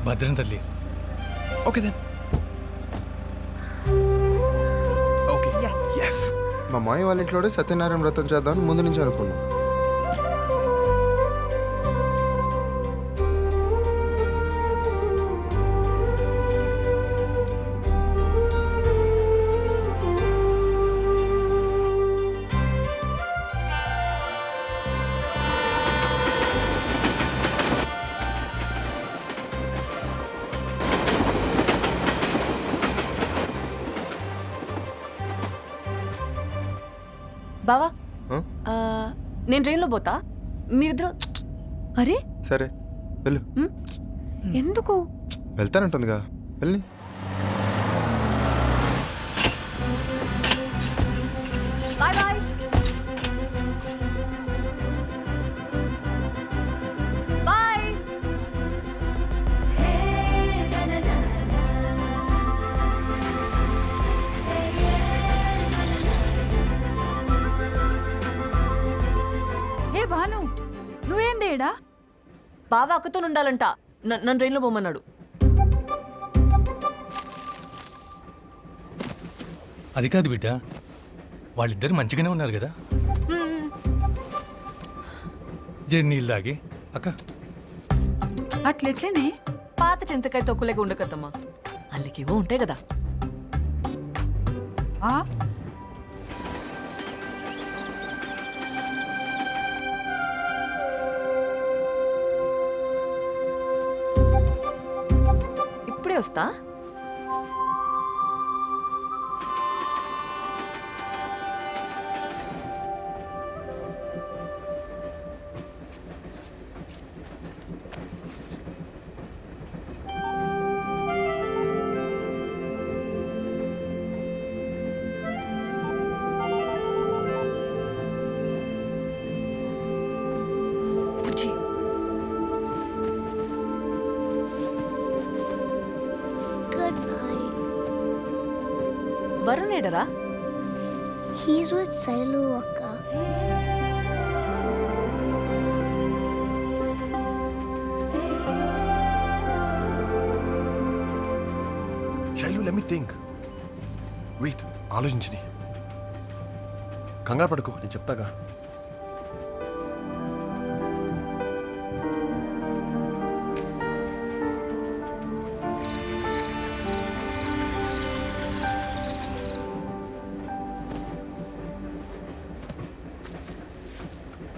భద్రం తల్లి. Okay then. Okay yes. మా మాయ వాళ్ళ ఇంట్లో సత్యనారాయణ వ్రతం చేద్దామని ముందు నుంచి అనుకున్నాం. బావా ఆ? నేను ట్రైన్లో పోతా, మీరిద్దరు. అరే సరే వెళ్ళు. ఎందుకు? వెళ్తానంటుందిగా, వెళ్ళి. Bye bye. బాయ్. ఏ భాను, నువ్వేందేడా? బావా అక్కతో ఉండాలంట, నన్ను ట్రైన్లో పోమన్నాడు. అది కాదు బిడ్డ, వాళ్ళిద్దరు మంచిగానే ఉన్నారు కదా. జర్నీలు దాగి అక్క. అట్లెట్లనే? పాత చింతకాయ తొక్కులేక ఉండకత్తమ్మా, వాళ్ళకేవో ఉంటాయి కదా. ఆ? ఇప్పుడే వస్తా. బుజ్జి. Good night. వరుణ్ ఏడరా? He's with Sailu Akka. Sailu let me think. Wait, ఆలోచించని. కంగారు పడుకో, నేను చెప్తాగా.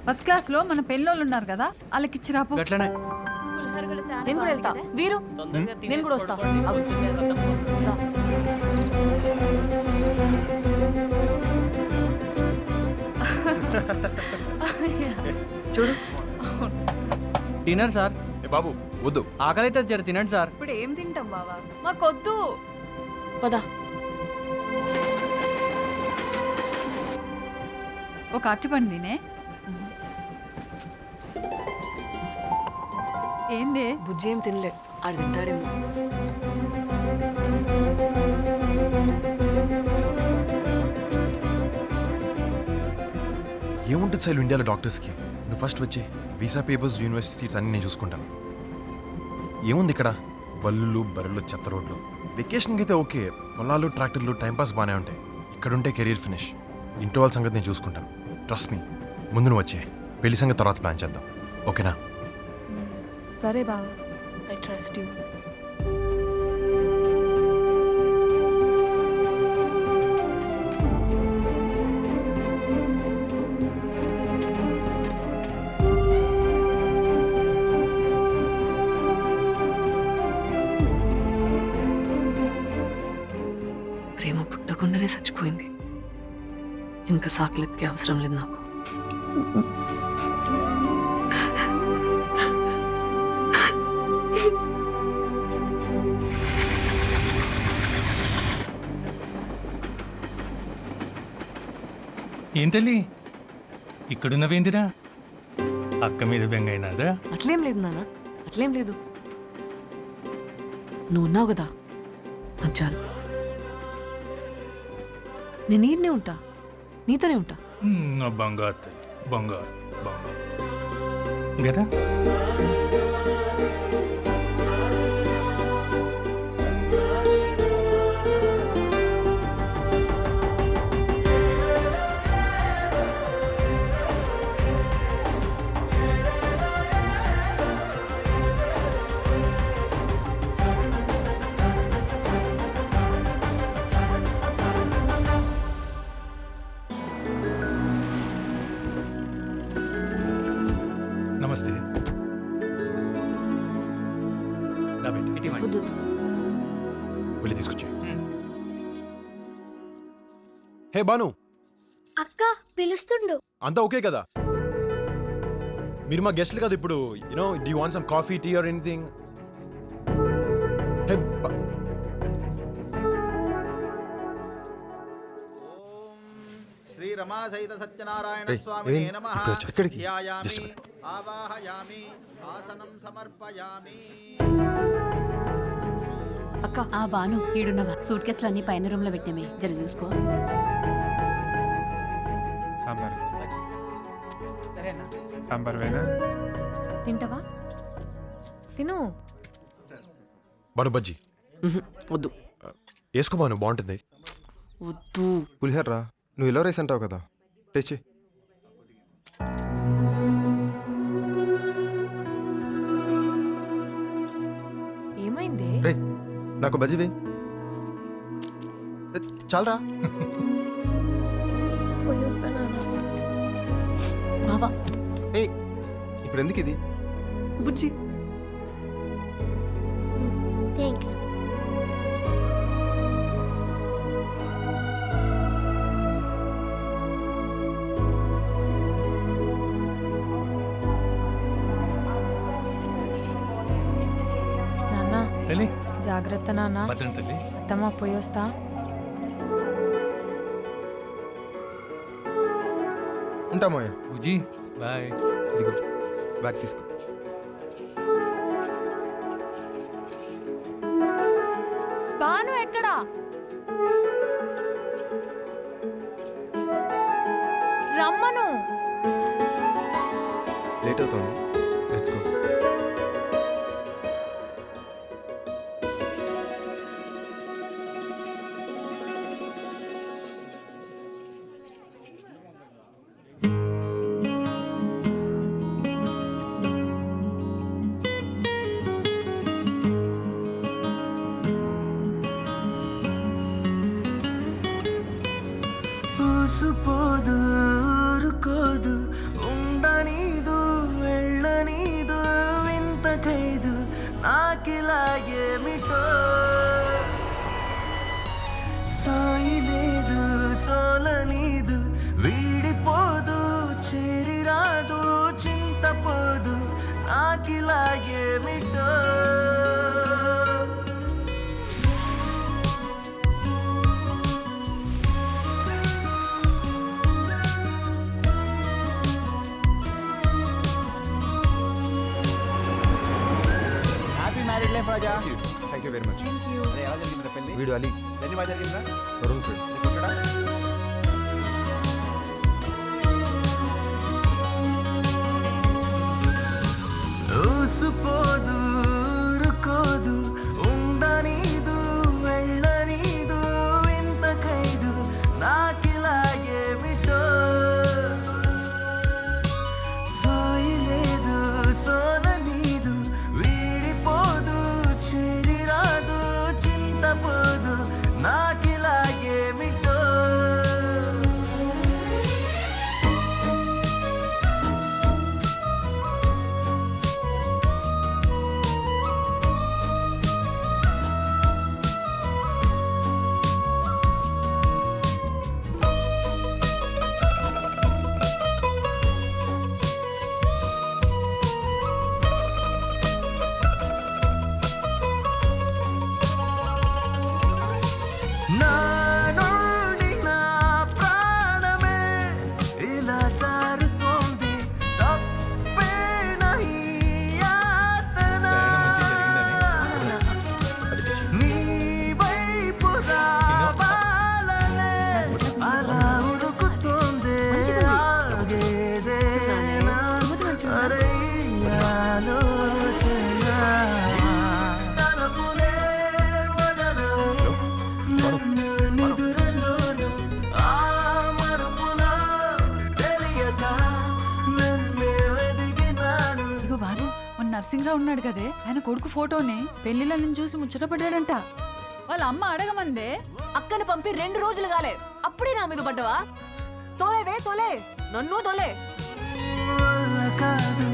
ఫస్ట్ క్లాస్ లో మన పెళ్ళోళ్ళు ఉన్నారు కదా, వాళ్ళకి ఇచ్చిరాపు. గట్లనే. నేను కూడా వెళ్తా. వీరు, నేను కూడా వస్తా. ఆగు. రా. చూడు డిన్నర్ సార్. ఏ బాబు వద్దు. ఆకలి అయితే జర తినండి సార్. ఇప్పుడు ఏం తింటాం బావా, మాకొద్దు. పద. ఒక అరటిపండు తినే. ఏందే? బుజ్జి ఏం తినలే, ఆడు తింటాడేమో. ఏముంటుంది శైలు ఇండియాలో డాక్టర్స్కి? నువ్వు ఫస్ట్ వచ్చి వీసా పేపర్స్, యూనివర్సిటీ సీట్స్ అన్నీ నేను చూసుకుంటాను. ఏముంది ఇక్కడ? బల్లులు బర్రెలు, చెత్త రోడ్లు. వెకేషన్కి అయితే ఓకే, పొలాలు ట్రాక్టర్లు టైంపాస్ బాగానే ఉంటాయి. ఇక్కడ ఉంటే కెరీర్ ఫినిష్. ఇంట్లో వాళ్ళ సంగతి నేను చూసుకుంటాను. Trust me. ముందు నువ్వు వచ్చే, పెళ్లి సంగతి తర్వాత ప్లాన్ చేద్దాం, ఓకేనా? సరే బావా. I trust you. ప్రేమ పుట్టకుండానే చచ్చిపోయింది. ఇంకా సాకులెత్తికే అవసరం లేదు నాకు. ఏం తల్లి ఇక్కడున్నవేందిరా? అక్క మీద బెంగైనాదా? అట్లేం లేదు నాన్న, అట్లేం లేదు. నువ్వు ఉన్నావు కదా, నాకు చాలు. నేను నీరునే ఉంటా, నీతోనే ఉంటా. నా బంగారు తల్లి, బంగారు బంగారు కదా. నమస్తే రా బేటా. వద్దు వెళ్ళి తీసుకొచ్చి. హే బాను, అక్క పిలుస్తుండు. అంతా ఓకే కదా? మీరు మా గెస్ట్లు కదా ఇప్పుడు. You know do you want some coffee, tea or anything? Hey Shri Rama సహిత సత్యనారాయణ ఏయ్, స్వామినే ఏమైంది? నమః. ఇప్పుడు వచ్చేస్తా. ఎక్కడికి? ధ్యాయామి, Just a minute. ఆవాహయామి, ఆసనం సమర్పయామి. అక్క ఆ బాను ఈడున్నవా సూట్ కేసులు అన్ని పైన రూమ్ లో పెట్టినమే జర చూసుకో. సాంబార్ సాంబార్ వేనా? తింటావా? తిను. బాను బజ్జీ వద్దు. వేసుకో బాను, బాగుంటుంది. వద్దు. పులిహోర రా, నువ్వు ఇలా రైస్ అంటావు కదా, టేస్ట్ చేయి. ఏమైంది? రే నాకు బజ్జీ వేయి. చాలరా. పోయి వస్తానా? బావా ఏ ఇప్పుడు ఎందుకు ఇది? బుజ్జి థ్యాంక్స్. నాన్న తల్లి జాగ్రత్త నాన్న. భద్రం తల్లి. అత్తమ్మ పోయి వస్తా. ఉంటామోయ. బుజ్జి బాయ్. ఇదిగో బ్యాగ్ తీసుకో. బాను ఎక్కడా? రమ్మను. లేట్ అవుతుంది, లెట్స్ గో. ఊసుపోదు ఊరుకోదు ఉండనీదు వెళ్ళనీదు వింత ఖైదు నాకిలా ఏమిటో సాయి లేదు సోలనీదు వీడిపోదు చేరిరాదు చింతపోదు నాకిలా ఏమిటో happy married life Raja. Thank you very much. అరే, ఎలా జరిగిందిరా పెళ్లి? వీడు అలీ, పెళ్లి బాగా జరిగిందా? వరుణ్ ఫ్రెండ్. నీకు ఎక్కడా? ఊసుపోదు ఊరుకోదు ఉండనీదు వెళ్ళనీదు వింత ఖైదు నాకిలా ఏమిటో సాయి లేదు సోలనీదు వీడిపోదు చేరిరాదు చింతపోదు నాకిలా ఏమిటో నా నుండి నా ప్రాణమే ఇలా జారుతోంది తప్పేనా ఈ యాతన అది పిచ్చి. నీ వైపు రావాలనే అలా ఉరుకుతోంది ఆగేదేనా అరే ఈ ఆలోచన తనకునే వదలదు నన్ను నిదురలోను ఆ మరుపులో తెలియక నన్నే వెదిగినాను. ఇగో బాను మన నర్సింగ్రావు ఉన్నాడు కదే, ఆయన కొడుకు ఫోటోని పెళ్లిళ్ళని చూసి ముచ్చటపడ్డాడంట. వాళ్ళ అమ్మ అడగమందే. అక్కని పంపి 2 రోజులు కాలే, అప్పుడే నా మీద పడ్డవా? తోలేవే తోలే, నన్ను తోలే. వల్ల కాదు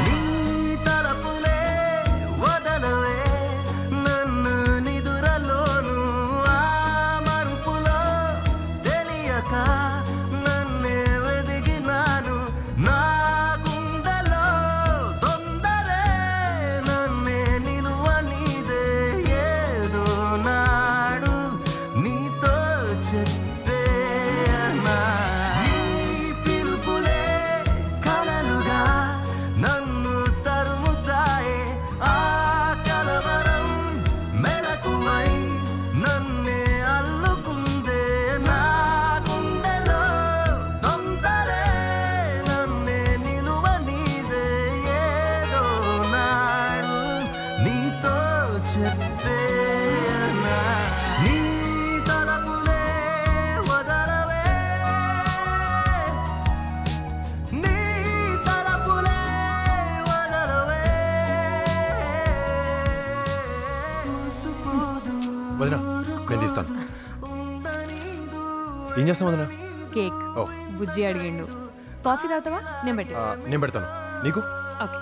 నీ తలపులే వదలవే నన్ను నిదురలోను ఆ మరుపులో తెలియక నన్నే వెదిగినాను నా గుండెలో తొందరే నన్నే నిలువ నీదే ఏదో నాడు నీతో చెప్పేనా నీ పిలుపులే కలలుగా నన్ను తరుముతాయే ఆ కలవరం మెలకువై నన్నే అల్లుకుందే నా గుండెలో తొందరే నన్నే నిలువ నీదే ఏదో నాడు నీతో చెప్పేనా నీ తలపులే వదలవే నీ తలపులే వదలవే వదినా నేను తీస్తాను. ఏం చేస్తాం వదినా? కేక్ ఓ బుజ్జి అడిగిండు. కాఫీ తాగుతావా? నేను నేను పెడతాను. నీకు? ఓకే.